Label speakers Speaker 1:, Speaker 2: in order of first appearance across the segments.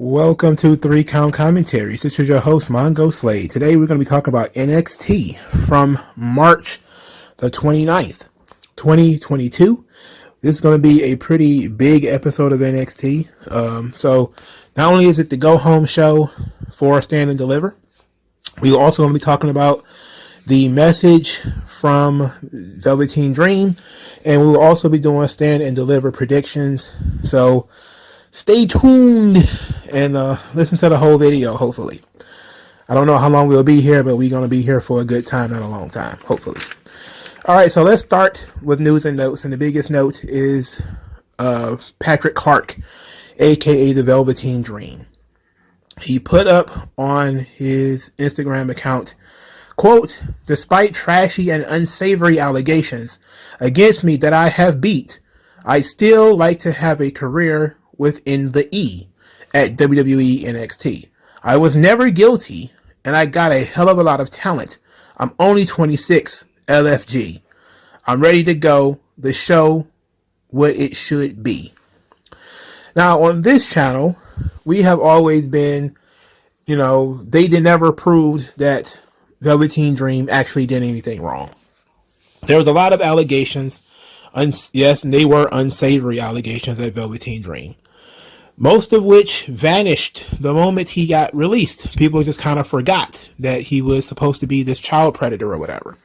Speaker 1: Welcome to 3 Count Commentaries. This is your host, MagMongoSlade. Today we're going to be talking about NXT from March the 29th, 2022. This is going to be a pretty big episode of NXT. So not only is it the go-home show for Stand and Deliver, we also going to be talking about the message from Velveteen Dream, and we will also be doing Stand and Deliver predictions. So stay tuned and listen to the whole video, hopefully. I don't know how long we'll be here, but we're going to be here for a good time, not a long time, hopefully. All right, so let's start with news and notes. And the biggest note is Patrick Clark, a.k.a. the Velveteen Dream. He put up on his Instagram account, quote, "Despite trashy and unsavory allegations against me that I have beat, I'd still like to have a career within the E at WWE NXT. I was never guilty, and I got a hell of a lot of talent. I'm only 26, LFG. I'm ready to go. The show what it should be." Now, on this channel, we have always been, they never proved that Velveteen Dream actually did anything wrong. There was a lot of allegations. Yes, and they were unsavory allegations at Velveteen Dream, most of which vanished the moment he got released. People just kind of forgot that he was supposed to be this child predator or whatever.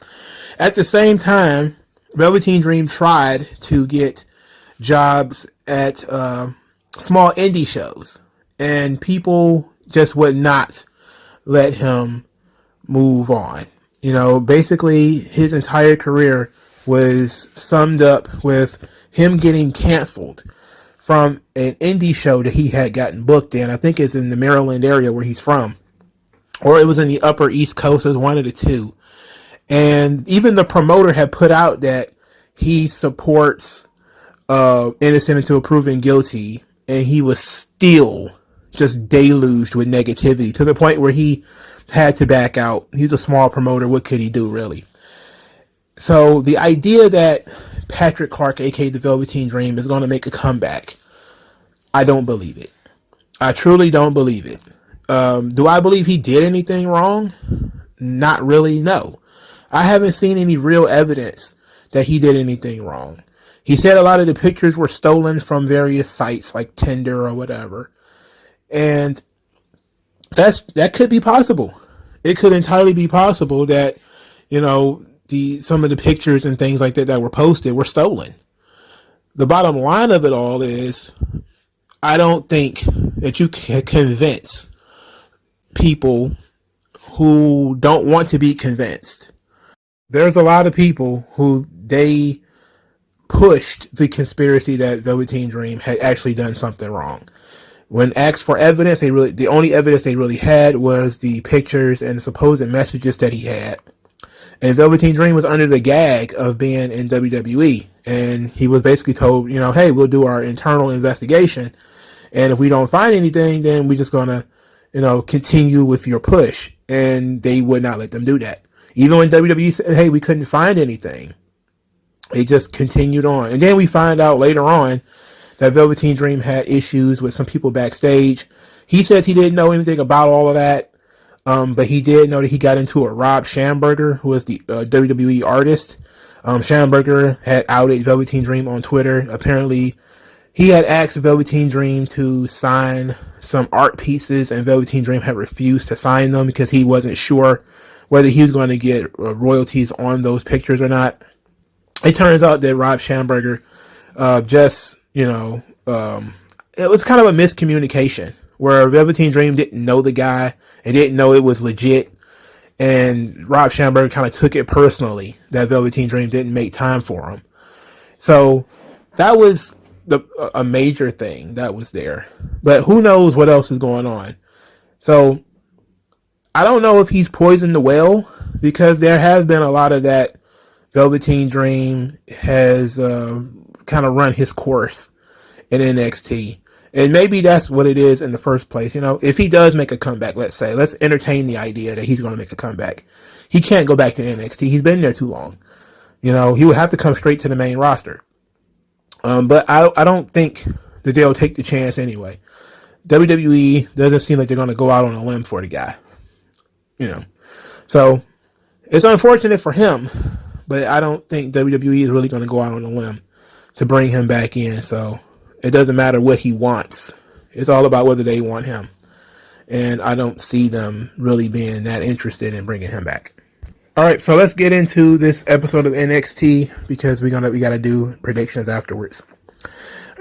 Speaker 1: At the same time, Velveteen Dream tried to get jobs at small indie shows, and people just would not let him move on. Basically his entire career was summed up with him getting canceled from an indie show that he had gotten booked in. I think it's in the Maryland area where he's from, or it was in the upper East Coast. It was one of the two. And even the promoter had put out that he supports innocent until proven guilty, and he was still just deluged with negativity to the point where he had to back out. He's a small promoter. What could he do, really? So the idea that Patrick Clark, aka the Velveteen Dream, is going to make a comeback, I don't believe it. I truly don't believe it. Do I believe he did anything wrong? Not really, no. I haven't seen any real evidence that he did anything wrong. He said a lot of the pictures were stolen from various sites like Tinder or whatever. And that could be possible. It could entirely be possible that, some of the pictures and things like that were posted were stolen. The bottom line of it all is, I don't think that you can convince people who don't want to be convinced. There's a lot of people who they pushed the conspiracy that Velveteen Dream had actually done something wrong. When asked for evidence, the only evidence they really had was the pictures and the supposed messages that he had. And Velveteen Dream was under the gag of being in WWE. And he was basically told, hey, we'll do our internal investigation. And if we don't find anything, then we're just going to, continue with your push. And they would not let them do that. Even when WWE said, hey, we couldn't find anything, they just continued on. And then we find out later on that Velveteen Dream had issues with some people backstage. He says he didn't know anything about all of that. But he did know that he got into a Rob Schamberger, who was the WWE artist. Schamberger had outed Velveteen Dream on Twitter. Apparently, he had asked Velveteen Dream to sign some art pieces, and Velveteen Dream had refused to sign them because he wasn't sure whether he was going to get royalties on those pictures or not. It turns out that Rob Schamberger it was kind of a miscommunication where Velveteen Dream didn't know the guy and didn't know it was legit. And Rob Schamberger kind of took it personally that Velveteen Dream didn't make time for him. So that was a major thing that was there. But who knows what else is going on. So I don't know if he's poisoned the well, because there has been a lot of that. Velveteen Dream has kind of run his course in NXT. And maybe that's what it is in the first place. If he does make a comeback, let's entertain the idea that he's going to make a comeback. He can't go back to NXT. He's been there too long. He would have to come straight to the main roster. But I don't think that they'll take the chance anyway. WWE doesn't seem like they're going to go out on a limb for the guy. So it's unfortunate for him, but I don't think WWE is really going to go out on a limb to bring him back in. So it doesn't matter what he wants. It's all about whether they want him. And I don't see them really being that interested in bringing him back. All right, so let's get into this episode of NXT because we got to do predictions afterwards.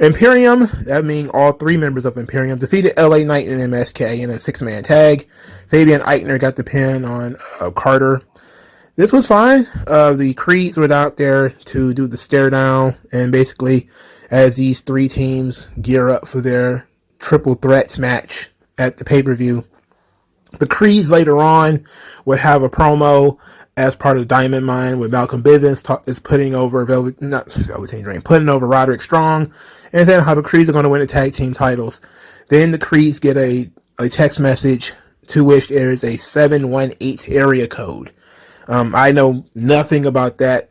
Speaker 1: Imperium, that means all three members of Imperium, defeated LA Knight and MSK in a 6-man tag. Fabian Eichner got the pin on Carter. This was fine. The Creeds were out there to do the stare down, and basically, as these three teams gear up for their triple threats match at the pay-per-view, the Creeds later on would have a promo as part of Diamond Mine with Malcolm Bivens is putting over putting over Roderick Strong, and then how the Creeds are going to win the tag team titles. Then the Creeds get a text message to which there is a 718 area code. I know nothing about that.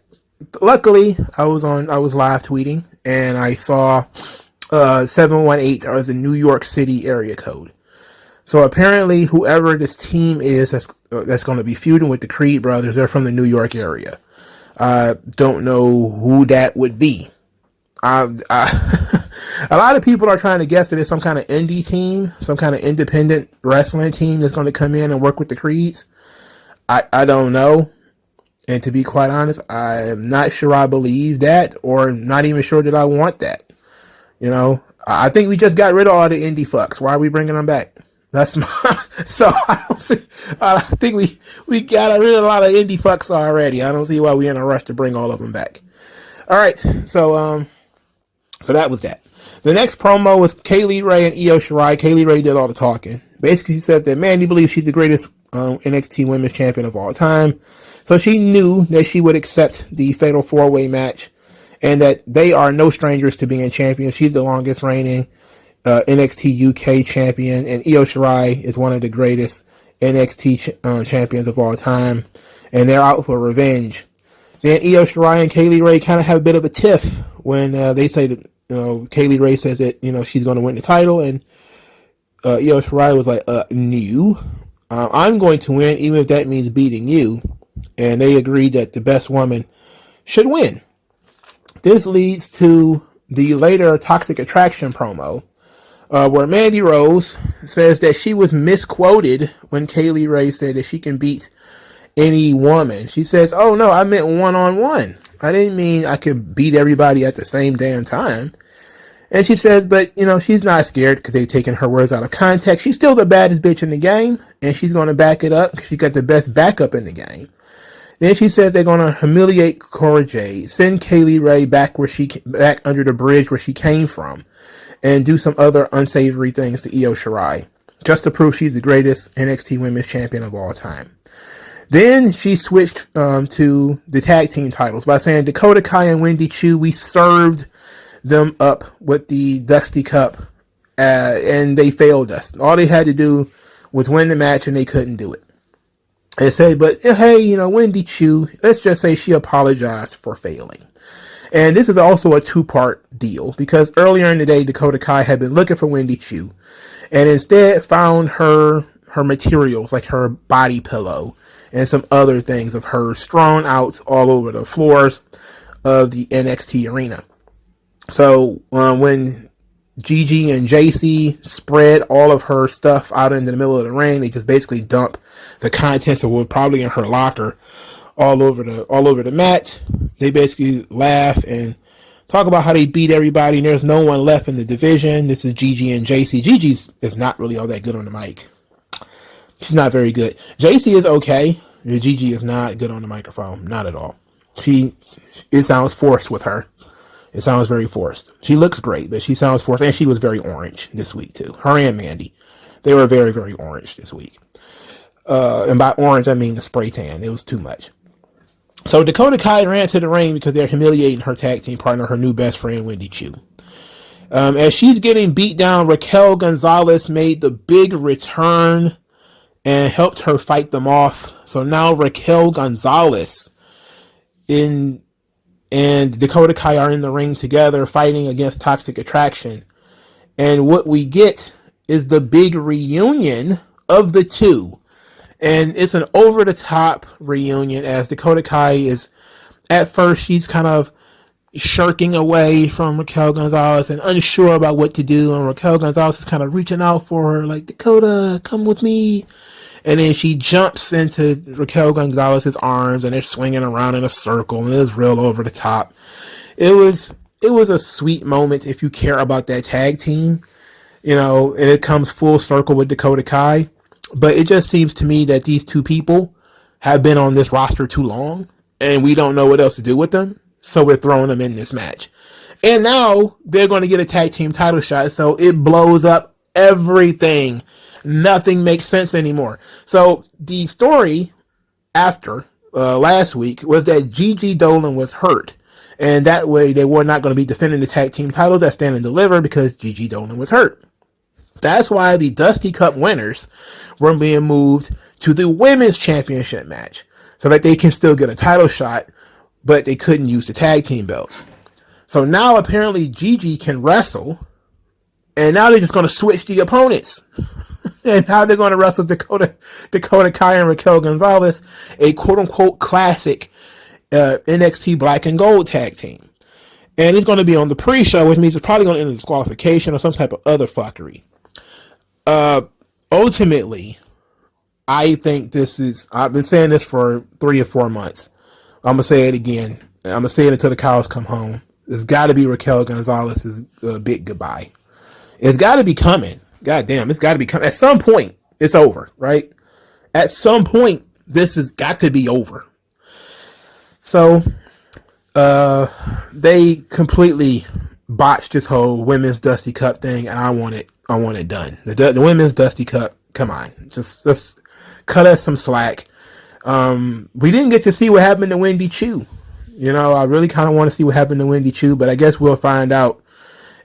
Speaker 1: Luckily, I was live tweeting and I saw 718 as a New York City area code. So apparently, whoever this team is that's going to be feuding with the Creed brothers, they're from the New York area. I don't know who that would be. A lot of people are trying to guess that it's some kind of indie team, some kind of independent wrestling team that's going to come in and work with the Creeds. I don't know. And to be quite honest, I'm not sure I believe that, or not even sure that I want that. I think we just got rid of all the indie fucks. Why are we bringing them back? That's so I think we got rid of a lot of indie fucks already. I don't see why we're in a rush to bring all of them back. All right. So that was that. The next promo was Kaylee Ray and Io Shirai. Kaylee Ray did all the talking. Basically, she says that Mandy believes she's the greatest NXT Women's Champion of all time. So she knew that she would accept the Fatal 4-Way match and that they are no strangers to being champions. She's the longest reigning NXT UK champion, and Io Shirai is one of the greatest NXT champions of all time, and they're out for revenge. Then Io Shirai and Kaylee Ray kind of have a bit of a tiff when they say that, Kaylee Ray says that, she's going to win the title, and Io Shirai was like, no, I'm going to win, even if that means beating you. And they agreed that the best woman should win. This leads to the later Toxic Attraction promo, where Mandy Rose says that she was misquoted when Kaylee Ray said that she can beat any woman. She says, oh no, I meant one-on-one. I didn't mean I could beat everybody at the same damn time. And she says, but, she's not scared because they've taken her words out of context. She's still the baddest bitch in the game, and she's going to back it up because she got the best backup in the game. Then she says they're going to humiliate Cora Jade, send Kaylee Ray back under the bridge where she came from, and do some other unsavory things to Io Shirai, just to prove she's the greatest NXT Women's Champion of all time. Then she switched to the tag team titles by saying Dakota Kai and Wendy Chu, we served them up with the Dusty Cup, and they failed us. All they had to do was win the match, and they couldn't do it. They say, but hey, Wendy Chu, let's just say she apologized for failing. And this is also a two-part deal, because earlier in the day, Dakota Kai had been looking for Wendy Chu, and instead found her materials, like her body pillow, and some other things of hers strewn out all over the floors of the NXT arena. So when Gigi and JC spread all of her stuff out into the middle of the ring, they just basically dump the contents that were probably in her locker all over the mat. They basically laugh and talk about how they beat everybody and there's no one left in the division. This is Gigi and JC. Gigi is not really all that good on the mic. She's not very good. JC is okay. Gigi is not good on the microphone. Not at all. It sounds forced with her. It sounds very forced. She looks great, but she sounds forced. And she was very orange this week, too. Her and Mandy. They were very, very orange this week. And by orange, I mean the spray tan. It was too much. So Dakota Kai ran to the ring because they're humiliating her tag team partner, her new best friend, Wendy Chu. As she's getting beat down, Raquel Gonzalez made the big return and helped her fight them off. So now Raquel Gonzalez and Dakota Kai are in the ring together fighting against Toxic Attraction. And what we get is the big reunion of the two. And it's an over-the-top reunion, as Dakota Kai is, at first, she's kind of shirking away from Raquel Gonzalez and unsure about what to do. And Raquel Gonzalez is kind of reaching out for her, like, Dakota, come with me. And then she jumps into Raquel Gonzalez's arms, and they're swinging around in a circle, and it was real over the top. It was a sweet moment if you care about that tag team, and it comes full circle with Dakota Kai. But it just seems to me that these two people have been on this roster too long, and we don't know what else to do with them, so we're throwing them in this match. And now they're going to get a tag team title shot, so it blows up everything. Nothing makes sense anymore. So the story after last week was that Gigi Dolan was hurt, and that way they were not going to be defending the tag team titles at Stand and Deliver because Gigi Dolan was hurt. That's why the Dusty Cup winners were being moved to the Women's Championship match so that they can still get a title shot, but they couldn't use the tag team belts. So now apparently Gigi can wrestle, and now they're just going to switch the opponents. And now they're going to wrestle Dakota Kai and Raquel Gonzalez, a quote-unquote classic NXT Black and Gold tag team. And it's going to be on the pre-show, which means it's probably going to end in disqualification or some type of other fuckery. Ultimately, I think I've been saying this for 3 or 4 months. I'm going to say it again. I'm going to say it until the cows come home. It's got to be Raquel Gonzalez's big goodbye. It's got to be coming. God damn, it's got to be coming. At some point, it's over, right? At some point, this has got to be over. So, they completely botched this whole Women's Dusty Cup thing, and I want it done. The Women's Dusty Cup, come on. Just cut us some slack. We didn't get to see what happened to Wendy Chu. I really kind of want to see what happened to Wendy Chu, but I guess we'll find out.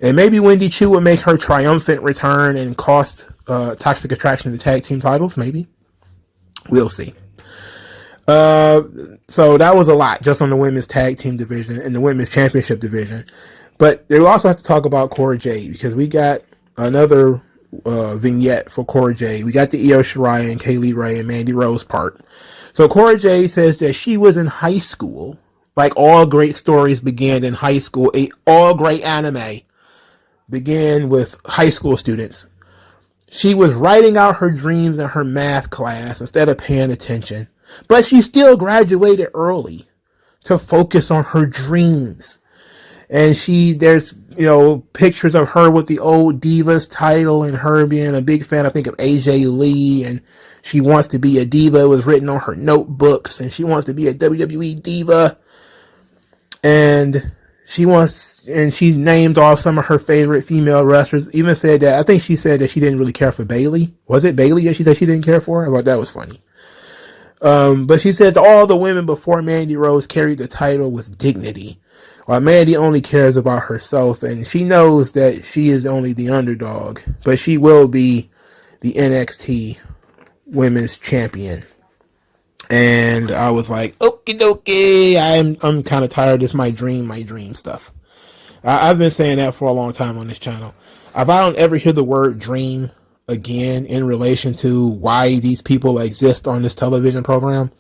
Speaker 1: And maybe Wendy Chu will make her triumphant return and cost Toxic Attraction the tag team titles. Maybe. We'll see. So that was a lot just on the women's tag team division and the women's championship division. But they also have to talk about Cora Jade, because we got another vignette for Cora Jade. We got the Io Shirai and Kaylee Ray and Mandy Rose part. So Cora Jade says that she was in high school. Like all great stories began in high school. All great anime began with high school students. She was writing out her dreams in her math class instead of paying attention. But she still graduated early to focus on her dreams. And there's pictures of her with the old Divas title and her being a big fan, I think, of AJ Lee. And she wants to be a diva. It was written on her notebooks. And she wants to be a WWE diva. And she named off some of her favorite female wrestlers. Even said that, I think she said that she didn't really care for Bayley. Was it Bayley that she said she didn't care for? I thought that was funny. But she said all the women before Mandy Rose carried the title with dignity, while Mandy only cares about herself, and she knows that she is only the underdog, but she will be the NXT Women's Champion. And I was like, okie dokie, I'm kind of tired of this my dream stuff. I've been saying that for a long time on this channel. If I don't ever hear the word dream again in relation to why these people exist on this television program,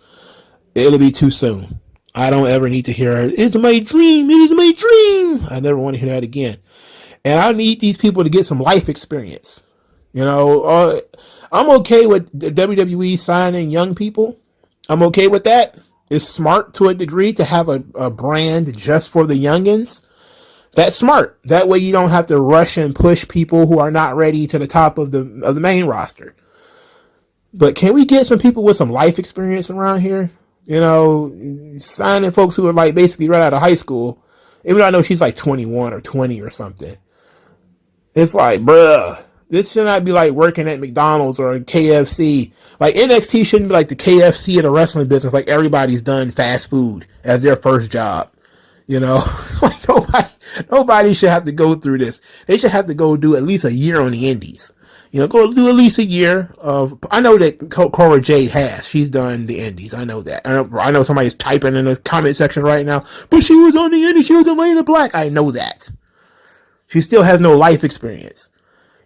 Speaker 1: it'll be too soon. I don't ever need to hear, it's my dream, it is my dream. I never want to hear that again. And I need these people to get some life experience. I'm okay with the WWE signing young people. I'm okay with that. It's smart to a degree to have a brand just for the youngins. That's smart. That way you don't have to rush and push people who are not ready to the top of the main roster. But can we get some people with some life experience around here? Signing folks who are like basically right out of high school. Even though I know she's like 21 or 20 or something. It's like, bruh, this should not be like working at McDonald's or KFC. Like NXT shouldn't be like the KFC of the wrestling business. Like everybody's done fast food as their first job. Like nobody should have to go through this. They should have to go do at least a year on the indies. Go do at least a year of, I know that Cora Jade has. She's done the indies. I know that. I know somebody's typing in the comment section right now, but she was on the indies. She was in Lane of Black. I know that. She still has no life experience.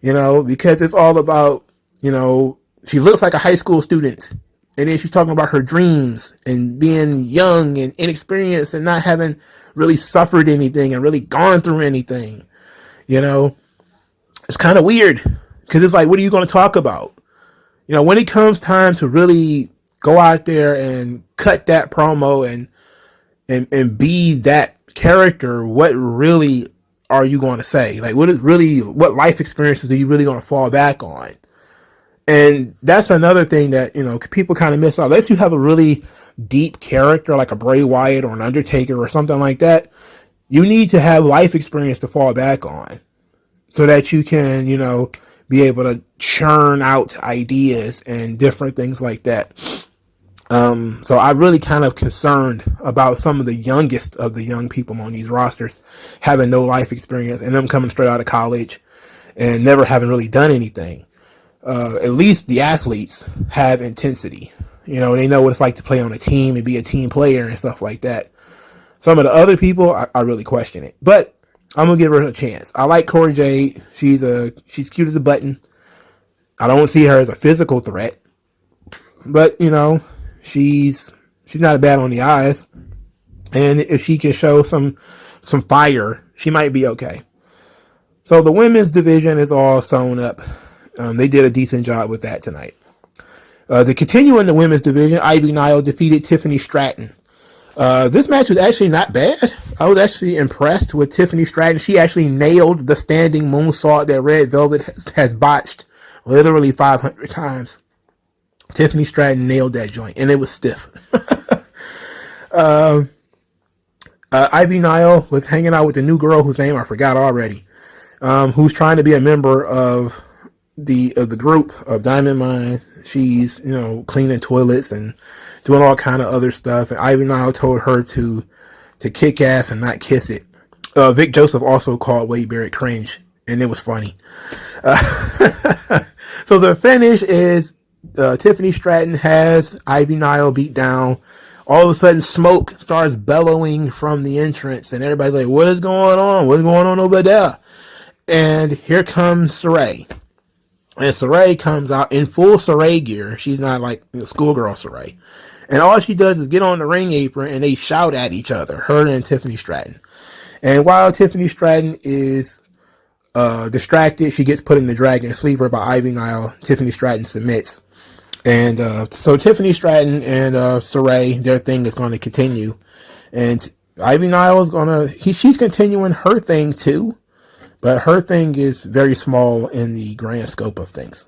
Speaker 1: because it's all about, she looks like a high school student. And then she's talking about her dreams and being young and inexperienced and not having really suffered anything and really gone through anything. It's kind of weird because it's like, what are you going to talk about? When it comes time to really go out there and cut that promo and be that character, what really are you going to say? Like, what life experiences are you really going to fall back on? And that's another thing that, people kind of miss out. Unless you have a really deep character like a Bray Wyatt or an Undertaker or something like that, you need to have life experience to fall back on so that you can, be able to churn out ideas and different things like that. So I'm really kind of concerned about some of the youngest of the young people on these rosters having no life experience and them coming straight out of college and never having really done anything. At least the athletes have intensity. They know what it's like to play on a team and be a team player and stuff like that. Some of the other people, I really question it. But I'm going to give her a chance. I like Cora Jade. She's cute as a button. I don't see her as a physical threat. But, she's not bad on the eyes. And if she can show some fire, she might be okay. So the women's division is all sewn up. They did a decent job with that tonight. To continue in the women's division, Ivy Nile defeated Tiffany Stratton. This match was actually not bad. I was actually impressed with Tiffany Stratton. She actually nailed the standing moonsault that Red Velvet has botched literally 500 times. Tiffany Stratton nailed that joint, and it was stiff. Ivy Nile was hanging out with the new girl whose name I forgot already, who's trying to be a member of the group of Diamond Mine. She's cleaning toilets and doing all kind of other stuff, and Ivy Nile told her to kick ass and not kiss it. Vic Joseph also called Wade Barrett cringe, and it was funny. So the finish is Tiffany Stratton has Ivy Nile beat down. All of a sudden, smoke starts bellowing from the entrance, and everybody's like, "What is going on? What's going on over there?" And here comes Saray. And Saray comes out in full Saray gear. She's not like schoolgirl Saray. And all she does is get on the ring apron and they shout at each other, her and Tiffany Stratton. And while Tiffany Stratton is distracted, she gets put in the Dragon Sleeper by Ivy Nile. Tiffany Stratton submits. And so Tiffany Stratton and Saray, their thing is going to continue. And Ivy Nile is she's continuing her thing too. But her thing is very small in the grand scope of things.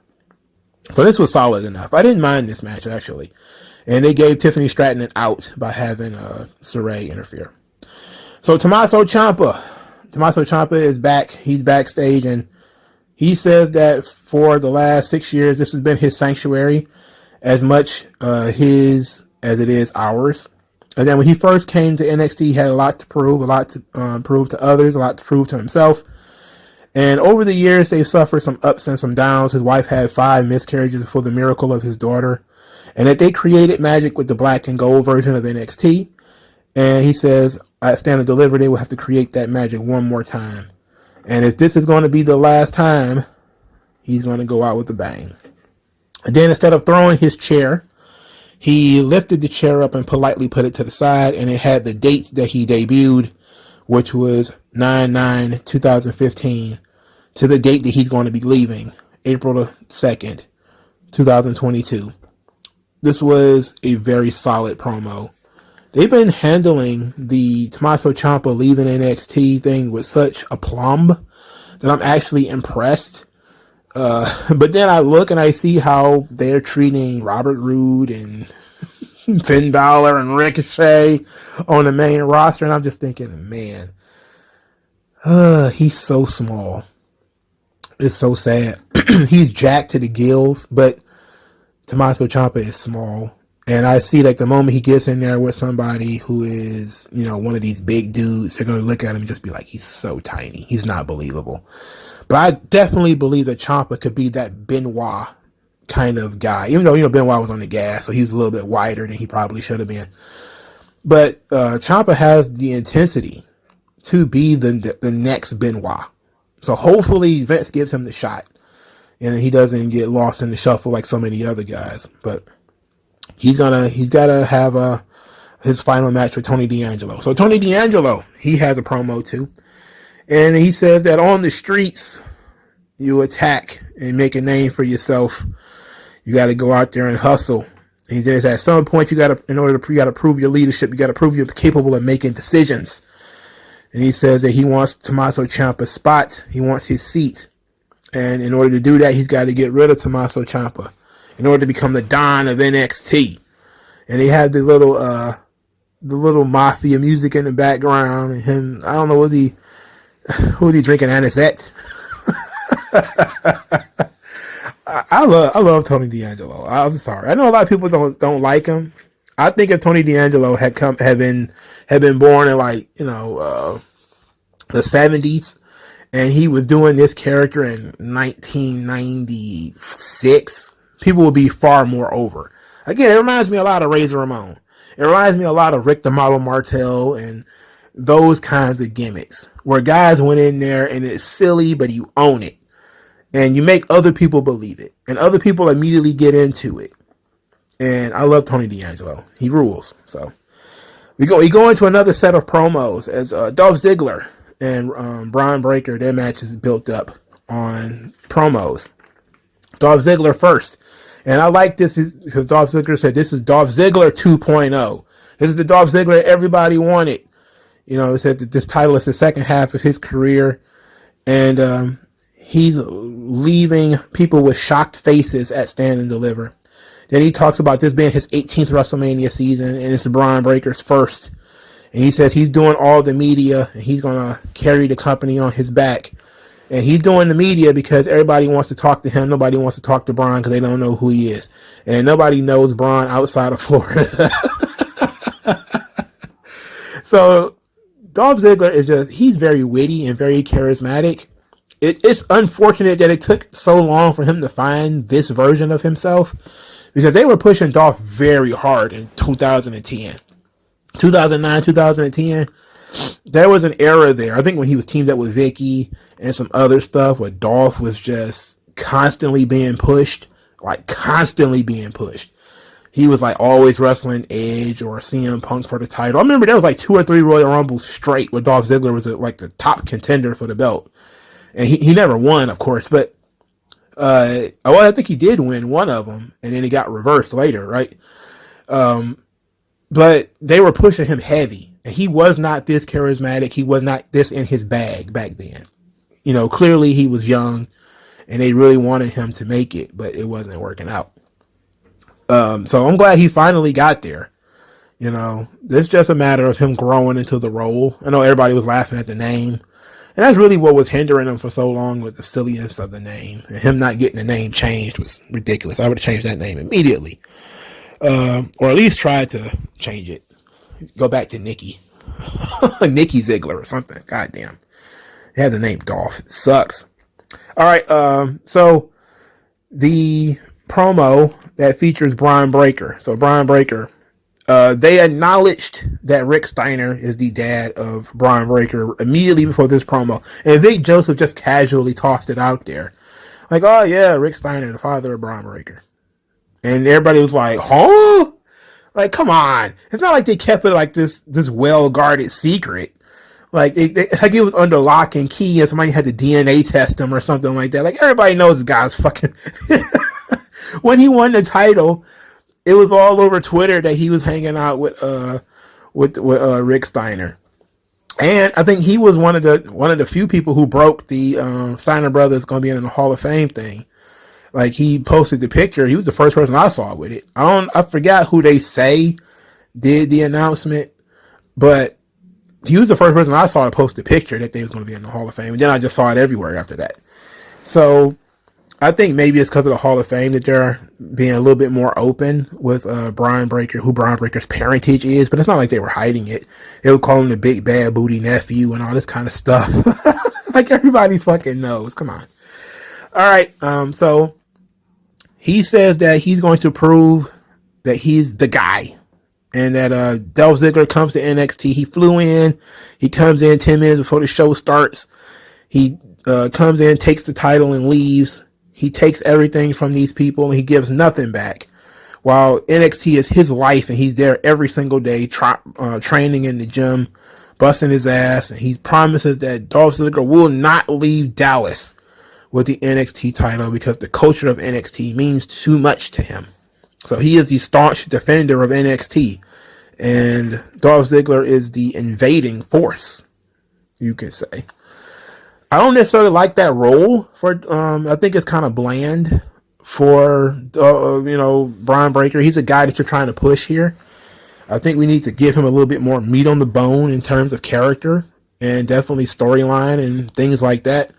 Speaker 1: So this was solid enough. I didn't mind this match, actually. And they gave Tiffany Stratton an out by having Saray interfere. So Tommaso Champa is back. He's backstage, and he says that for the last 6 years, this has been his sanctuary, as much his as it is ours. And then when he first came to NXT, he had a lot to prove, a lot to prove to others, a lot to prove to himself. And over the years, they've suffered some ups and some downs. His wife had 5 miscarriages before the miracle of his daughter. And that they created magic with the black and gold version of NXT. And he says, at Stand and Deliver, they will have to create that magic one more time. And if this is going to be the last time, he's going to go out with a bang. And then instead of throwing his chair, he lifted the chair up and politely put it to the side. And it had the dates that he debuted, which was 9/9/2015, to the date that he's going to be leaving, April 2nd, 2022. This was a very solid promo. They've been handling the Tommaso Ciampa leaving NXT thing with such aplomb that I'm actually impressed. But then I look and I see how they're treating Robert Roode and Finn Balor and Ricochet on the main roster, and I'm just thinking, man, he's so small. It's so sad. He's jacked to the gills, but Tommaso Ciampa is small. And I see like the moment he gets in there with somebody who is, one of these big dudes, they're going to look at him and just be like, he's so tiny. He's not believable. But I definitely believe that Ciampa could be that Benoit kind of guy. Even though, Benoit was on the gas, so he was a little bit wider than he probably should have been. But Ciampa has the intensity to be the next Benoit. So hopefully Vince gives him the shot. and he doesn't get lost in the shuffle like so many other guys. But he's got to have his final match with Tony D'Angelo. So Tony D'Angelo, he has a promo too, and he says that on the streets, you attack and make a name for yourself. You got to go out there and hustle. And he says at some point you got to prove your leadership. You got to prove you're capable of making decisions. And he says that he wants Tommaso Ciampa's spot. He wants his seat. And in order to do that, he's got to get rid of Tommaso Ciampa in order to become the Don of NXT. And he had the little mafia music in the background, and him, I don't know, was he drinking anisette? I love Tony D'Angelo. I'm sorry. I know a lot of people don't like him. I think if Tony D'Angelo had been born in like, the 70s, and he was doing this character in 1996, people would be far more over. Again, it reminds me a lot of Razor Ramon. It reminds me a lot of Rick the Model Martel and those kinds of gimmicks where guys went in there and it's silly, but you own it. And you make other people believe it. And other people immediately get into it. And I love Tony D'Angelo. He rules. So we go into another set of promos as Dolph Ziggler and Braun Breaker. Their match is built up on promos. Dolph Ziggler first. And I like this because Dolph Ziggler said this is Dolph Ziggler 2.0. This is the Dolph Ziggler everybody wanted. He said that this title is the second half of his career. And he's leaving people with shocked faces at Stand and Deliver. Then he talks about this being his 18th WrestleMania season, and it's Braun Breaker's first. And he says he's doing all the media, and he's going to carry the company on his back. And he's doing the media because everybody wants to talk to him. Nobody wants to talk to Braun because they don't know who he is. And nobody knows Braun outside of Florida. So Dolph Ziggler he's very witty and very charismatic. It's unfortunate that it took so long for him to find this version of himself because they were pushing Dolph very hard in 2010. 2009, 2010, there was an era there. I think when he was teamed up with Vicky and some other stuff where Dolph was just constantly being pushed. He was like always wrestling Edge or CM Punk for the title. I remember there was like 2 or 3 Royal Rumbles straight where Dolph Ziggler was like the top contender for the belt. And he never won, of course, but I think he did win one of them, and then he got reversed later, right? But they were pushing him heavy, and he was not this charismatic. He was not this in his bag back then. Clearly he was young, and they really wanted him to make it, but it wasn't working out. So I'm glad he finally got there. It's just a matter of him growing into the role. I know everybody was laughing at the name. And that's really what was hindering him for so long with the silliness of the name. And him not getting the name changed was ridiculous. I would have changed that name immediately. Or at least tried to change it. Go back to Nikki. Nikki Ziggler or something. Goddamn. It had the name Dolph. It sucks. Alright, so the promo that features Braun Breaker. So Braun Breaker. They acknowledged that Rick Steiner is the dad of Braun Breaker immediately before this promo. And Vic Joseph just casually tossed it out there. Like, oh yeah, Rick Steiner, the father of Braun Breaker. And everybody was like, huh? Like, come on. It's not like they kept it like this well-guarded secret. Like, like it was under lock and key and somebody had to DNA test him or something like that. Like, everybody knows this guy's fucking... When he won the title... It was all over Twitter that he was hanging out with Rick Steiner, and I think he was one of the few people who broke the Steiner brothers going to be in the Hall of Fame thing. Like he posted the picture. He was the first person I saw with it. I forgot who they say did the announcement, but he was the first person I saw to post the picture that they was going to be in the Hall of Fame, and then I just saw it everywhere after that. So. I think maybe it's because of the Hall of Fame that they're being a little bit more open with Braun Breaker, who Braun Breaker's parentage is, but it's not like they were hiding it. They would call him the big bad booty nephew and all this kind of stuff. Like everybody fucking knows. Come on. All right. So he says that he's going to prove that he's the guy and that Dolph Ziggler comes to NXT. He flew in. He comes in 10 minutes before the show starts. He comes in, takes the title and leaves. He takes everything from these people and he gives nothing back. While NXT is his life and he's there every single day, training in the gym, busting his ass, and he promises that Dolph Ziggler will not leave Dallas with the NXT title because the culture of NXT means too much to him. So he is the staunch defender of NXT, and Dolph Ziggler is the invading force, you can say. I don't necessarily like that role for, I think it's kind of bland for, Brian Breaker. He's a guy that you're trying to push here. I think we need to give him a little bit more meat on the bone in terms of character and definitely storyline and things like that.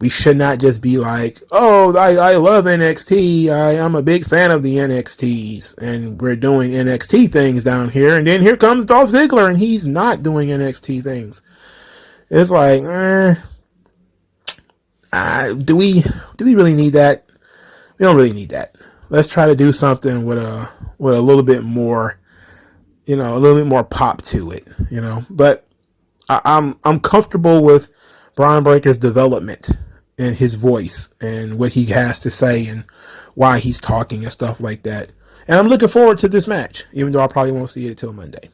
Speaker 1: We should not just be like, oh, I love NXT. I'm a big fan of the NXTs and we're doing NXT things down here. And then here comes Dolph Ziggler and he's not doing NXT things. It's like, do we really need that? We don't really need that. Let's try to do something with a little bit more, a little bit more pop to it, But I'm comfortable with Brian Breaker's development and his voice and what he has to say and why he's talking and stuff like that. And I'm looking forward to this match, even though I probably won't see it until Monday.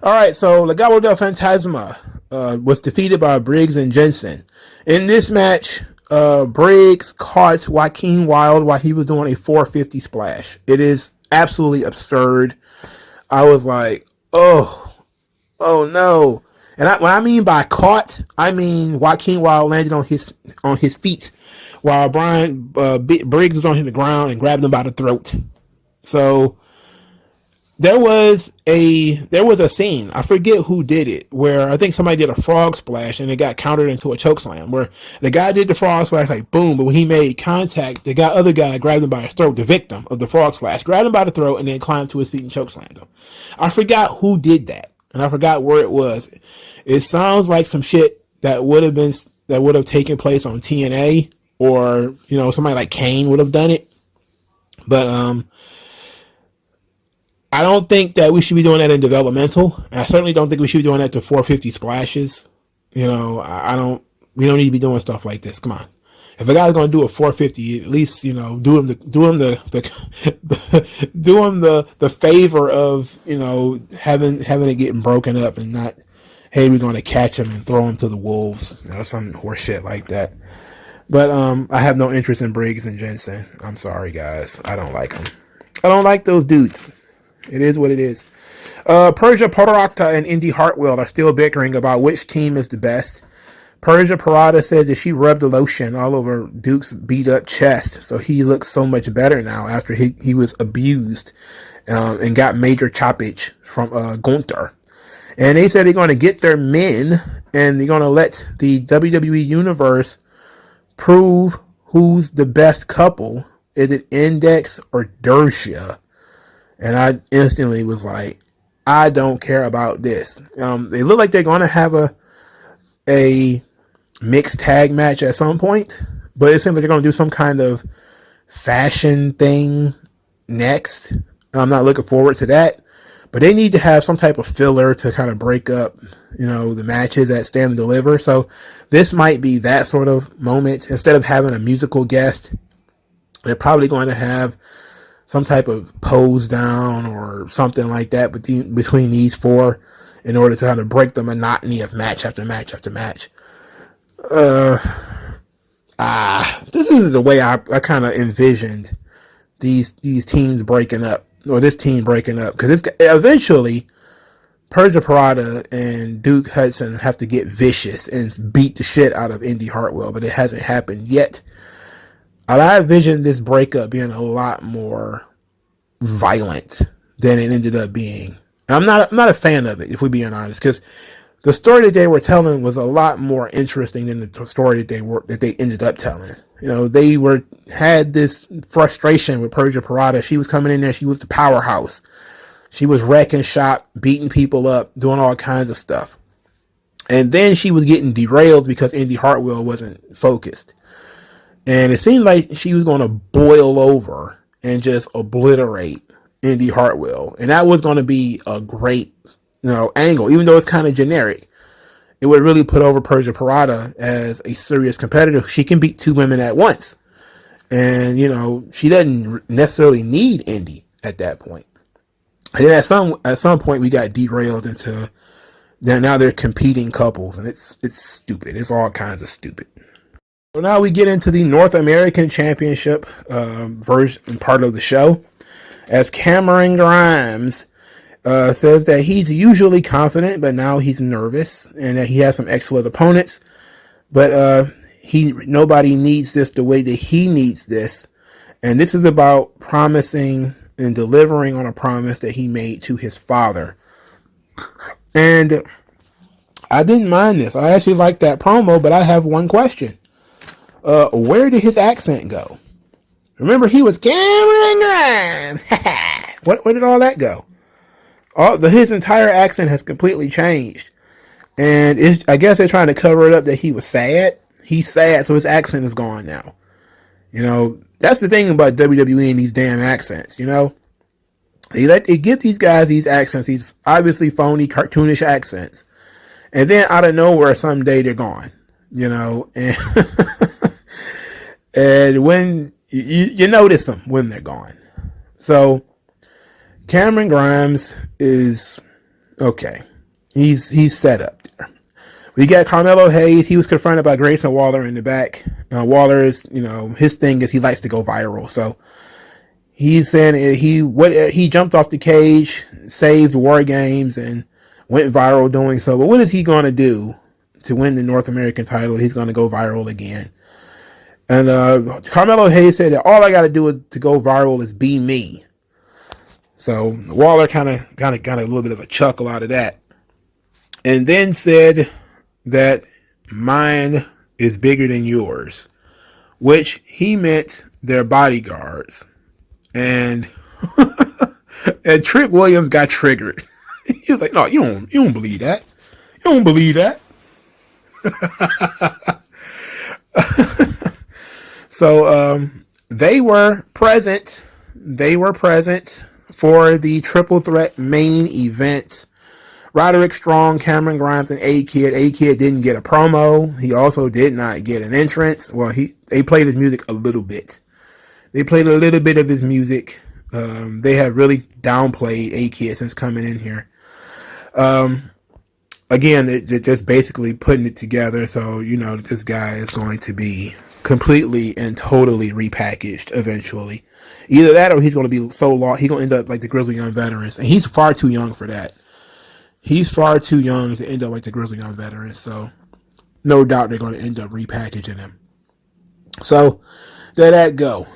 Speaker 1: All right, so Legado del Fantasma was defeated by Briggs and Jensen. In this match, Briggs caught Joaquin Wilde while he was doing a 450 splash. It is absolutely absurd. I was like, oh no. And when I mean by caught, I mean Joaquin Wilde landed on his feet while Briggs was on the ground and grabbed him by the throat. So there was a scene, I forget who did it, where I think somebody did a frog splash and it got countered into a chokeslam, where the guy did the frog splash like boom, but when he made contact, the other guy grabbed him by his throat, the victim of the frog splash, grabbed him by the throat and then climbed to his feet and chokeslammed him. I forgot who did that, and I forgot where it was. It sounds like some shit that would have taken place on TNA, or somebody like Kane would have done it. But I don't think that we should be doing that in developmental. I certainly don't think we should be doing that to 450 splashes. We don't need to be doing stuff like this. Come on. If a guy's going to do a 450, at least, do him the favor of, having it getting broken up and not, hey, we're going to catch him and throw him to the wolves, some horse shit like that. But, I have no interest in Briggs and Jensen. I'm sorry, guys. I don't like them. I don't like those dudes. It is what it is. Persia Pirotta and Indy Hartwell are still bickering about which team is the best. Persia Pirotta says that she rubbed the lotion all over Duke's beat up chest, so he looks so much better now after he was abused and got major choppage from Gunther. And they said they're going to get their men and they're going to let the WWE Universe prove who's the best couple. Is it Index or Dershia? And I instantly was like, I don't care about this. They look like they're going to have a mixed tag match at some point, but it seems like they're going to do some kind of fashion thing next. I'm not looking forward to that, but they need to have some type of filler to kind of break up, the matches that Stand and Deliver. So this might be that sort of moment. Instead of having a musical guest, they're probably going to have some type of pose down or something like that between these four in order to kind of break the monotony of match after match after match. This is the way I kind of envisioned these teams breaking up, or this team breaking up, because it's eventually Persia Pirotta and Duke Hudson have to get vicious and beat the shit out of Indy Hartwell, but it hasn't happened yet. I envisioned this breakup being a lot more violent than it ended up being. And I'm not a fan of it, if we're being honest, because the story that they were telling was a lot more interesting than the story that they ended up telling. They had this frustration with Persia Pirotta. She was coming in there, she was the powerhouse. She was wrecking shop, beating people up, doing all kinds of stuff. And then she was getting derailed because Indy Hartwell wasn't focused. And it seemed like she was going to boil over and just obliterate Indy Hartwell. And that was going to be a great, angle. Even though it's kind of generic, it would really put over Persia Pirotta as a serious competitor. She can beat two women at once. And, she doesn't necessarily need Indy at that point. And then at some point we got derailed into now they're competing couples, and it's stupid. It's all kinds of stupid. So now we get into the North American Championship version part of the show, as Cameron Grimes says that he's usually confident, but now he's nervous, and that he has some excellent opponents, but nobody needs this the way that he needs this. And this is about promising and delivering on a promise that he made to his father. And I didn't mind this. I actually liked that promo, but I have one question. Where did his accent go? Remember, he was Cameron Grimes. Where did all that go? His entire accent has completely changed. And I guess they're trying to cover it up that he was sad. He's sad, so his accent is gone now. That's the thing about WWE and these damn accents, They give these guys these accents, these obviously phony, cartoonish accents. And then out of nowhere, someday they're gone, and, and when you notice them when they're gone. So Cameron Grimes is okay. He's set up there. We got Carmelo Hayes. He was confronted by Grayson Waller in the back. Waller's, his thing is he likes to go viral. So he's saying he jumped off the cage, saved War Games, and went viral doing so. But what is he going to do to win the North American title? He's going to go viral again. And Carmelo Hayes said that all I got to do to go viral is be me. So Waller kind of got a little bit of a chuckle out of that. And then said that mine is bigger than yours, which he meant their bodyguards. And and Trick Williams got triggered. He was like, "No, you don't believe that. You don't believe that." So they were present. They were present for the triple threat main event. Roderick Strong, Cameron Grimes, and A-Kid. A-Kid didn't get a promo. He also did not get an entrance. Well, they played his music a little bit. They played a little bit of his music. They have really downplayed A-Kid since coming in here. Again, they're just basically putting it together. So, this guy is going to be completely and totally repackaged eventually. Either that or he's going to be so lost. He's going to end up like the Grizzly Young Veterans. And he's far too young for that. He's far too young to end up like the Grizzly Young Veterans. So, no doubt they're going to end up repackaging him. So, there that go.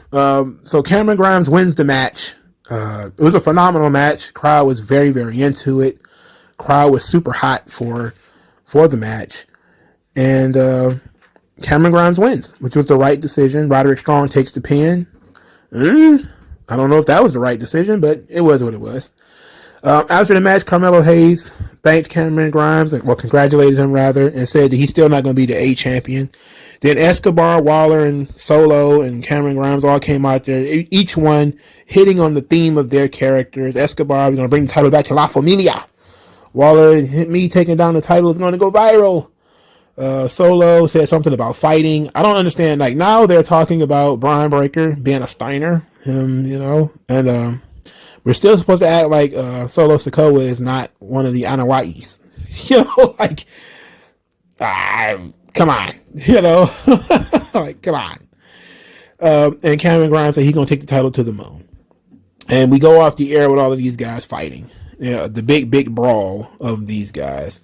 Speaker 1: So Cameron Grimes wins the match. It was a phenomenal match. Crowd was very, very into it. Crowd was super hot for the match. And Cameron Grimes wins, which was the right decision. Roderick Strong takes the pin. I don't know if that was the right decision, but it was what it was. After the match, Carmelo Hayes thanked Cameron Grimes, congratulated him rather, and said that he's still not going to be the A champion. Then Escobar, Waller, and Solo and Cameron Grimes all came out there, each one hitting on the theme of their characters. Escobar, we're going to bring the title back to La Familia. Waller, me taking down the title is going to go viral. Solo said something about fighting. I don't understand. Like, now they're talking about Brian Breaker being a Steiner, and we're still supposed to act like Solo Sikoa is not one of the Anawais. Come on. Like, come on. And Cameron Grimes said he's going to take the title to the moon. And we go off the air with all of these guys fighting. The big brawl of these guys.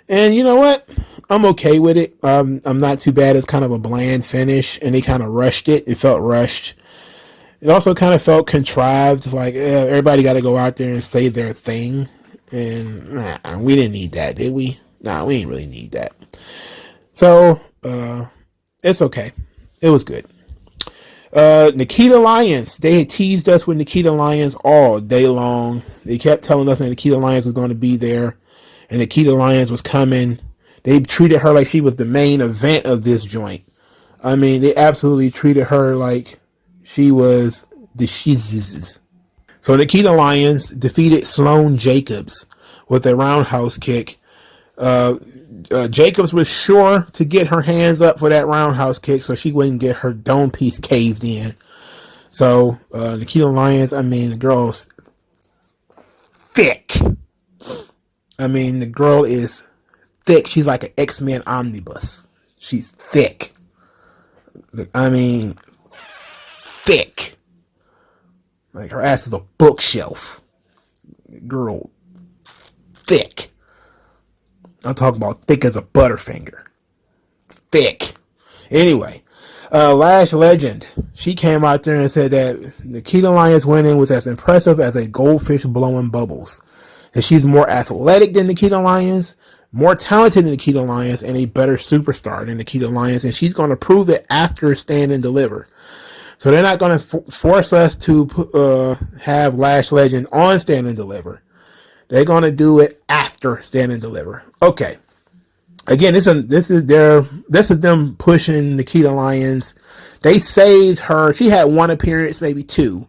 Speaker 1: And you know what? I'm okay with it. I'm not too bad. It's kind of a bland finish, and they kind of rushed it. It felt rushed. It also kind of felt contrived, like everybody got to go out there and say their thing. And we didn't need that, did we? Nah, we didn't really need that. So, it's okay. It was good. Nikkita Lyons. They had teased us with Nikkita Lyons all day long. They kept telling us that Nikkita Lyons was going to be there, and Nikkita Lyons was coming. They treated her like she was the main event of this joint. I mean, they absolutely treated her like she was the shizzes. So Nikkita Lyons defeated Sloane Jacobs with a roundhouse kick. Jacobs was sure to get her hands up for that roundhouse kick so she wouldn't get her dome piece caved in. So, Nikkita Lyons, I mean, the girl's thick. I mean, the girl is thick. She's like an X-Men omnibus. She's thick. I mean, thick. Like, her ass is a bookshelf. Girl, thick. I'm talking about thick as a Butterfinger. Thick. Anyway, Lash Legend. She came out there and said that Nikkita Lyons winning was as impressive as a goldfish blowing bubbles. That she's more athletic than Nikkita Lyons, more talented than Nikkita Lyons, and a better superstar than Nikkita Lyons. And she's going to prove it after Stand and Deliver. So they're not going to force us to have Lash Legend on Stand and Deliver. They're going to do it after Stand and Deliver. Okay. Again, this is them pushing Nikkita Lyons. They saved her. She had one appearance, maybe two,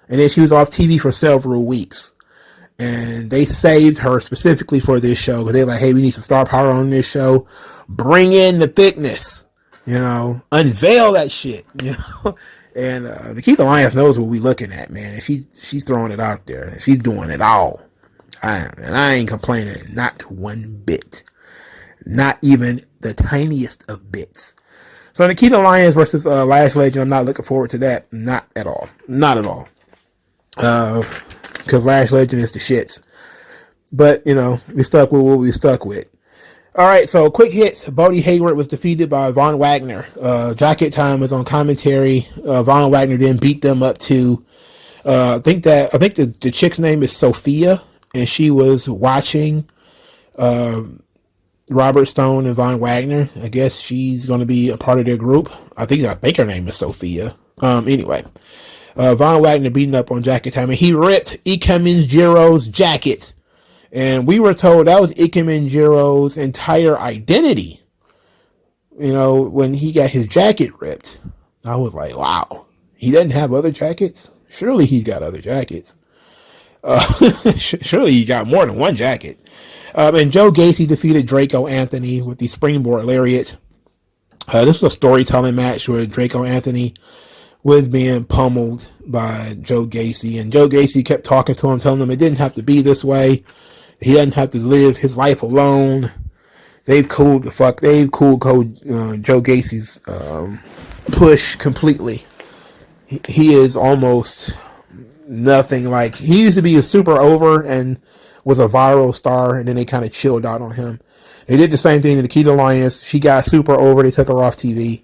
Speaker 1: and then she was off TV for several weeks. And they saved her specifically for this show because they're like, hey, we need some star power on this show. Bring in the thickness, unveil that shit, And Nikkita Lyons knows what we're looking at, man. And she's throwing it out there. And she's doing it all. And I ain't complaining, not one bit. Not even the tiniest of bits. So Nikkita Lyons versus Lash Legend, I'm not looking forward to that. Not at all. Not at all. Because Lash Legend is the shits. But, we stuck with what we stuck with. Alright, so quick hits. Bodie Hayward was defeated by Von Wagner. Jacket Time was on commentary. Von Wagner then beat them up too. I think the chick's name is Sophia, and she was watching Robert Stone and Von Wagner. I guess she's going to be a part of their group. I think her name is Sophia. Anyway, Von Wagner beating up on Jacket Time, and he ripped Ikemen Jiro's jacket. And we were told that was Ikemen Jiro's entire identity. When he got his jacket ripped, I was like, wow, he doesn't have other jackets? Surely he's got other jackets. Surely he got more than one jacket. And Joe Gacy defeated Draco Anthony with the springboard lariat. This was a storytelling match where Draco Anthony was being pummeled by Joe Gacy. And Joe Gacy kept talking to him, telling him it didn't have to be this way. He doesn't have to live his life alone. They've cooled Joe Gacy's push completely. He is almost nothing like. He used to be a super over and was a viral star, and then they kind of chilled out on him. They did the same thing to Nikkita Lyons. She got super over. They took her off TV.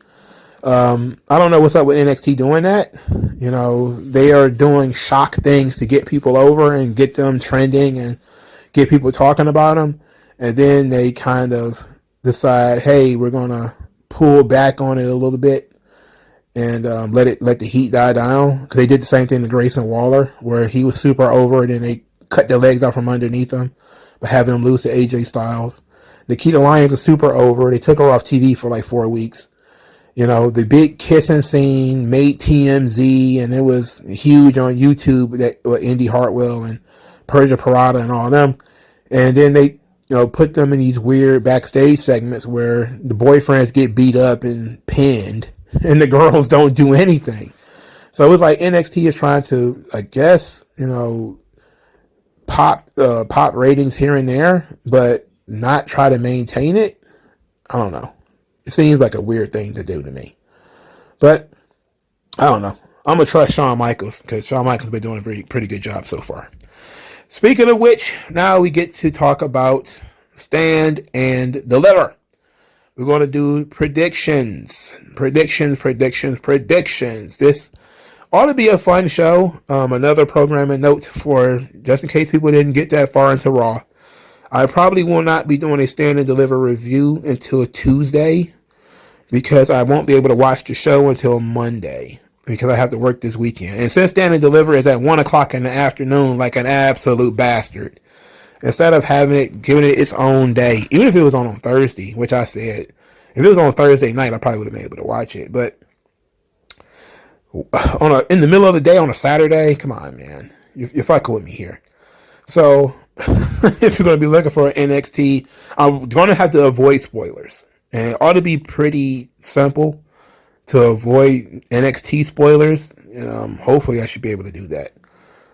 Speaker 1: I don't know what's up with NXT doing that. They are doing shock things to get people over and get them trending and get people talking about them. And then they kind of decide, hey, we're going to pull back on it a little bit and let the heat die down. Because they did the same thing to Grayson Waller, where he was super over and then they cut their legs out from underneath him by having him lose to AJ Styles. Nikkita Lyons was super over. They took her off TV for like 4 weeks. The big kissing scene made TMZ, and it was huge on YouTube. That Indy Hartwell and Persia Parada and all of them. And then they, put them in these weird backstage segments where the boyfriends get beat up and pinned, and the girls don't do anything. So it was like NXT is trying to, I guess, pop ratings here and there, but not try to maintain it. I don't know. It seems like a weird thing to do to me. But, I don't know. I'm going to trust Shawn Michaels because Shawn Michaels has been doing a pretty good job so far. Speaking of which, now we get to talk about Stand and Deliver. We're going to do predictions. Predictions. This ought to be a fun show. Another programming note for just in case people didn't get that far into Raw. I probably will not be doing a Stand and Deliver review until Tuesday because I won't be able to watch the show until Monday because I have to work this weekend. And since Stand and Deliver is at 1 o'clock in the afternoon like an absolute bastard, instead of giving it its own day, even if it was on Thursday, which I said, if it was on Thursday night, I probably would have been able to watch it. But in the middle of the day on a Saturday, come on, man. You're fucking with me here. So if you're going to be looking for an NXT, I'm going to have to avoid spoilers. And it ought to be pretty simple to avoid NXT spoilers. Hopefully I should be able to do that.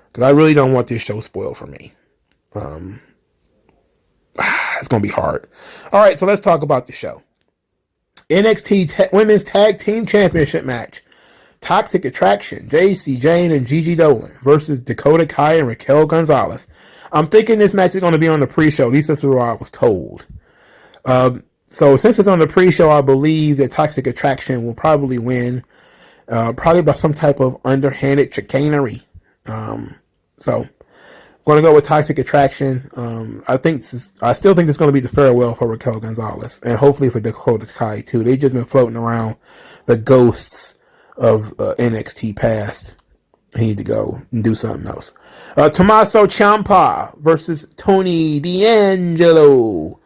Speaker 1: Because I really don't want this show spoiled for me. It's going to be hard. All right, so let's talk about the show. NXT Women's Tag Team Championship match. Toxic Attraction, JC Jane and Gigi Dolan versus Dakota Kai and Raquel Gonzalez. I'm thinking this match is going to be on the pre-show. At least that's what I was told. So since it's on the pre-show, I believe that Toxic Attraction will probably win. Probably by some type of underhanded chicanery. So I'm going to go with Toxic Attraction. I still think it's going to be the farewell for Raquel Gonzalez. And hopefully for Dakota Kai too. They've just been floating around the ghosts of NXT past. He need to go and do something else. Tommaso Champa versus Tony D'Angelo.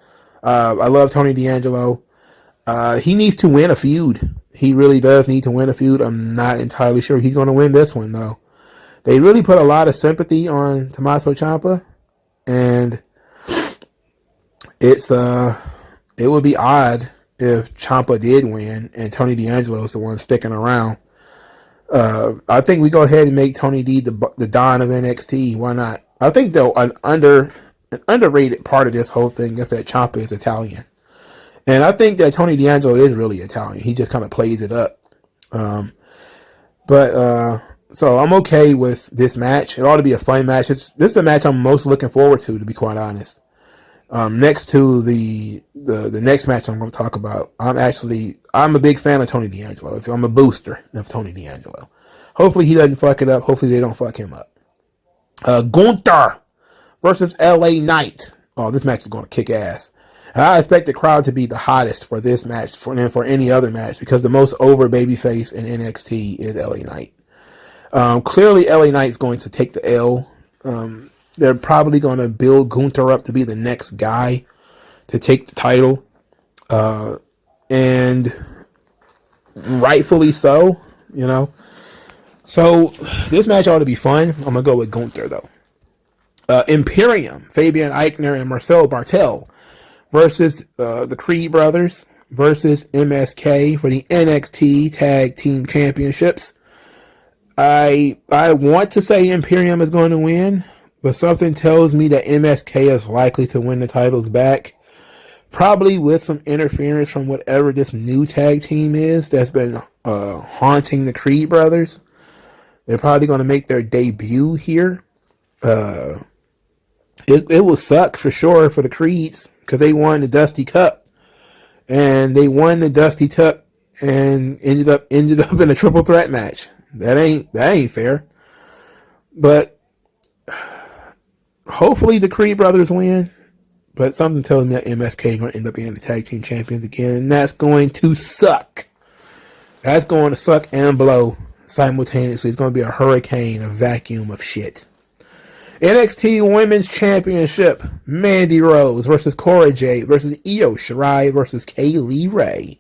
Speaker 1: I love Tony D'Angelo. He needs to win a feud. He really does need to win a feud. I'm not entirely sure he's going to win this one, though. They really put a lot of sympathy on Tommaso Ciampa, and it would be odd if Ciampa did win and Tony D'Angelo is the one sticking around. I think we go ahead and make Tony D the Don of NXT. Why not? I think though an underrated part of this whole thing is that Ciampa is Italian, and I think that Tony D'Angelo is really Italian. He just kind of plays it up. So I'm okay with this match. It ought to be a fun match. This is the match I'm most looking forward to be quite honest. Next to the next match I'm going to talk about, I'm a big fan of Tony D'Angelo. I'm a booster of Tony D'Angelo. Hopefully he doesn't fuck it up. Hopefully they don't fuck him up. Gunther versus LA Knight. Oh, this match is going to kick ass. I expect the crowd to be the hottest for this match for any other match because the most over babyface in NXT is LA Knight. Clearly LA Knight is going to take the L. They're probably going to build Gunther up to be the next guy to take the title. And rightfully so, So this match ought to be fun. I'm going to go with Gunther, though. Imperium, Fabian Eichner and Marcel Bartel versus the Creed brothers versus MSK for the NXT Tag Team Championships. I want to say Imperium is going to win, but something tells me that MSK is likely to win the titles back. Probably with some interference from whatever this new tag team is that's been haunting the Creed brothers. They're probably going to make their debut here. It will suck for sure for the Creeds because they won the Dusty Cup. And they won the Dusty Cup and ended up in a triple threat match. That ain't fair. But hopefully the Creed brothers win. But something tells me that MSK is going to end up being the tag team champions again. And that's going to suck. That's going to suck and blow simultaneously. It's going to be a hurricane, a vacuum of shit. NXT Women's Championship. Mandy Rose versus Cora Jade versus Io Shirai versus Kaylee Ray.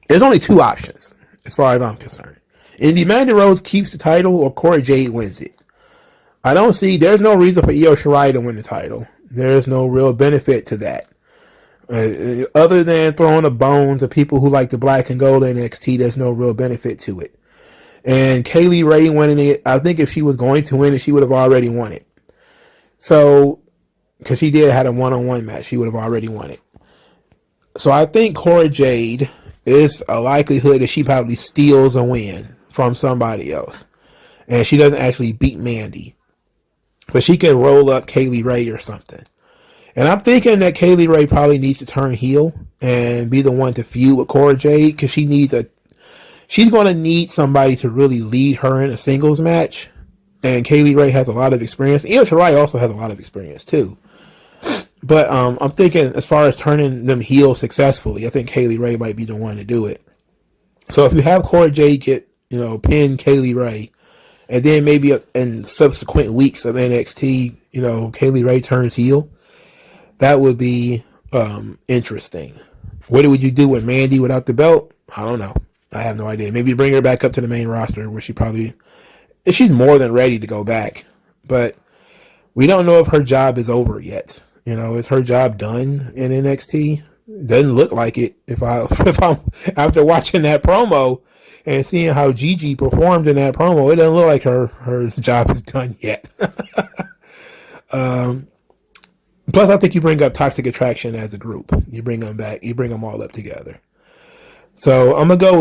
Speaker 1: There's only two options as far as I'm concerned. Either Mandy Rose keeps the title or Cora Jade wins it. There's no reason for Io Shirai to win the title. There's no real benefit to that. Other than throwing the bones of people who like the black and gold NXT, there's no real benefit to it. And Kaylee Ray winning it, I think if she was going to win it, she would have already won it. So, because she did have a one-on-one match, she would have already won it. So I think Cora Jade is a likelihood that she probably steals a win from somebody else. And she doesn't actually beat Mandy. But she could roll up Kaylee Ray or something. And I'm thinking that Kaylee Ray probably needs to turn heel and be the one to feud with Cora Jade because she's going to need somebody to really lead her in a singles match. And Kaylee Ray has a lot of experience. Io Shirai also has a lot of experience too. But I'm thinking as far as turning them heel successfully, I think Kaylee Ray might be the one to do it. So if you have Cora Jade get, pin Kaylee Ray, and then maybe in subsequent weeks of NXT, Kaylee Ray turns heel, that would be interesting. What would you do with Mandy without the belt? I don't know. I have no idea. Maybe bring her back up to the main roster where she probably she's more than ready to go back, but we don't know if her job is over yet. Is her job done in NXT? Doesn't look like it. If I'm after watching that promo and seeing how Gigi performed in that promo, it doesn't look like her job is done yet. Plus, I think you bring up Toxic Attraction as a group. You bring them back. You bring them all up together. So I'm gonna go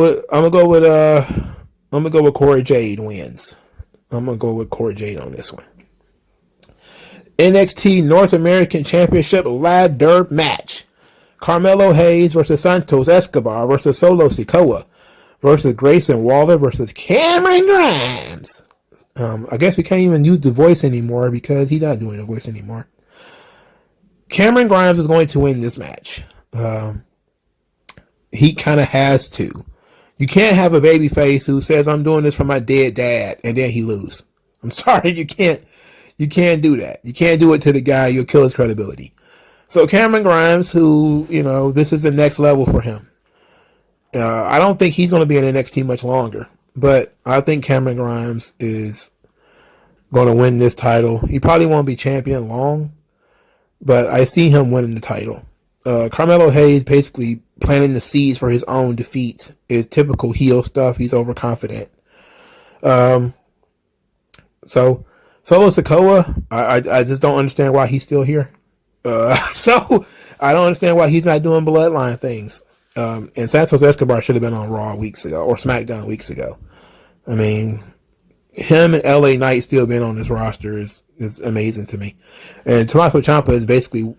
Speaker 1: with Cora Jade wins. I'm gonna go with Cora Jade on this one. NXT North American Championship ladder match. Carmelo Hayes versus Santos Escobar versus Solo Sikoa versus Grayson Waller versus Cameron Grimes. I guess we can't even use the voice anymore because he's not doing the voice anymore. Cameron Grimes is going to win this match. He kind of has to. You can't have a babyface who says, I'm doing this for my dead dad, and then he lose. I'm sorry, you can't do that. You can't do it to the guy. You'll kill his credibility. So Cameron Grimes, who, this is the next level for him. I don't think he's going to be in NXT much longer, but I think Cameron Grimes is going to win this title. He probably won't be champion long, but I see him winning the title. Carmelo Hayes basically planting the seeds for his own defeat is typical heel stuff. He's overconfident. So Solo Sikoa, I just don't understand why he's still here. So I don't understand why he's not doing bloodline things. And Santos Escobar should have been on Raw weeks ago or SmackDown weeks ago. I mean, him and LA Knight still being on this roster is amazing to me. And Tommaso Champa is basically,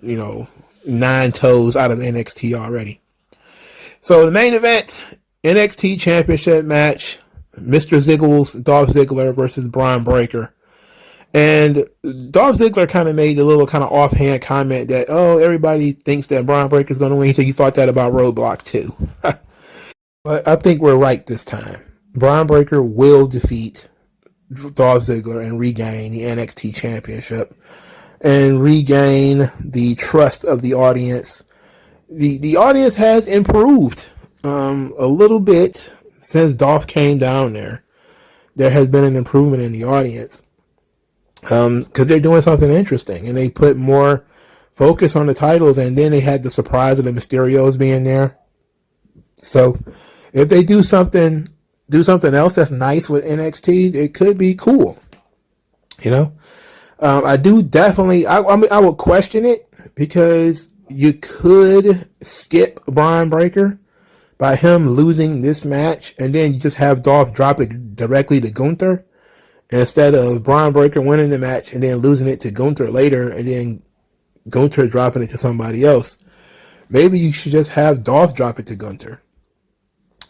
Speaker 1: 9 toes out of NXT already. So the main event, NXT Championship match, Mr. Dolph Ziggler versus Braun Breaker. And Dolph Ziggler kind of made a little kind of offhand comment that, everybody thinks that Braun Breaker is going to win. He said, you thought that about Roadblock too. But I think we're right this time. Braun Breaker will defeat Dolph Ziggler and regain the NXT Championship and regain the trust of the audience. The audience has improved a little bit since Dolph came down there. There has been an improvement in the audience. Because they're doing something interesting and they put more focus on the titles, and then they had the surprise of the Mysterios being there. So if they do something else that's nice with NXT, it could be cool. I do definitely, I would question it because you could skip Braun Breaker by him losing this match and then you just have Dolph drop it directly to Gunther. Instead of Braun Breaker winning the match and then losing it to Gunther later and then Gunther dropping it to somebody else. Maybe you should just have Dolph drop it to Gunther.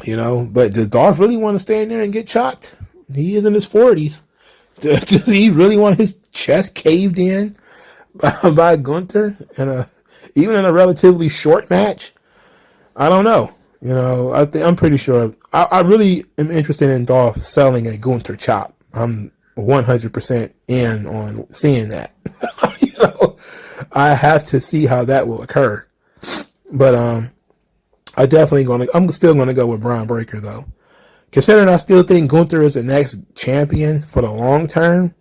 Speaker 1: But does Dolph really want to stand there and get chopped? He is in his 40s. Does he really want his chest caved in by Gunther? Even in a relatively short match? I don't know. I'm pretty sure. I really am interested in Dolph selling a Gunther chop. I'm 100% in on seeing that. I have to see how that will occur. But I'm still gonna go with Braun Breaker though. Considering I still think Gunther is the next champion for the long term,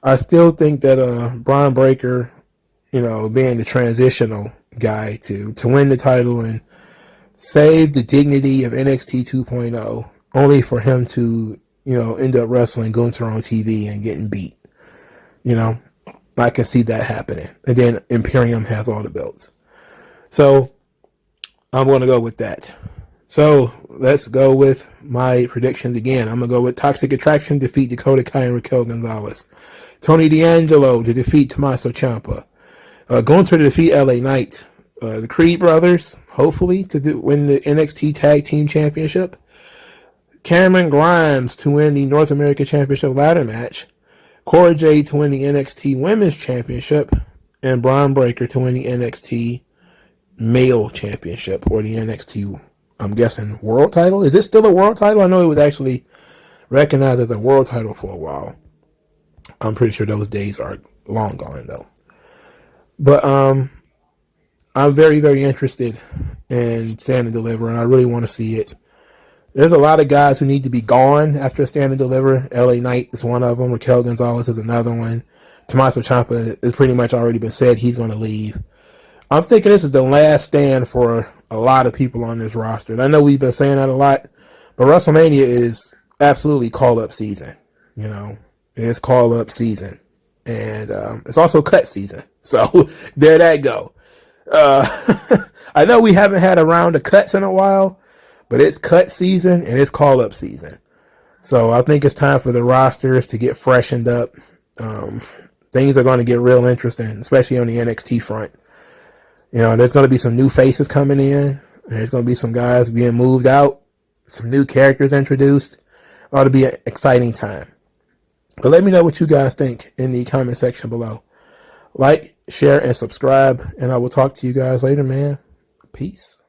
Speaker 1: I still think that Braun Breaker, being the transitional guy to win the title and save the dignity of NXT 2.0, only for him to end up wrestling Gunther on TV and getting beat. I can see that happening. And then Imperium has all the belts. So I'm going to go with that. So let's go with my predictions again. I'm going to go with Toxic Attraction defeat Dakota Kai and Raquel Gonzalez. Tony D'Angelo to defeat Tommaso Ciampa. Gunther to defeat LA Knight. The Creed brothers, hopefully, to win the NXT Tag Team Championship. Cameron Grimes to win the North American Championship ladder match. Cora Jade to win the NXT Women's Championship. And Braun Breaker to win the NXT Male Championship, or the NXT, I'm guessing, world title. Is this still a world title? I know it was actually recognized as a world title for a while. I'm pretty sure those days are long gone though. But I'm very, very interested in Stand and Deliver, and I really want to see it. There's a lot of guys who need to be gone after a Stand and Deliver. LA Knight is one of them. Raquel Gonzalez is another one. Tommaso Champa has pretty much already been said he's going to leave. I'm thinking this is the last stand for a lot of people on this roster. And I know we've been saying that a lot, but WrestleMania is absolutely call-up season. You know, it's call-up season. And it's also cut season. So there that go. I know we haven't had a round of cuts in a while, but it's cut season and it's call-up season. So I think it's time for the rosters to get freshened up. Things are going to get real interesting, especially on the NXT front. You know, there's going to be some new faces coming in. There's going to be some guys being moved out, some new characters introduced. It ought to be an exciting time. But let me know what you guys think in the comment section below. Like, share, and subscribe, and I will talk to you guys later, man. Peace.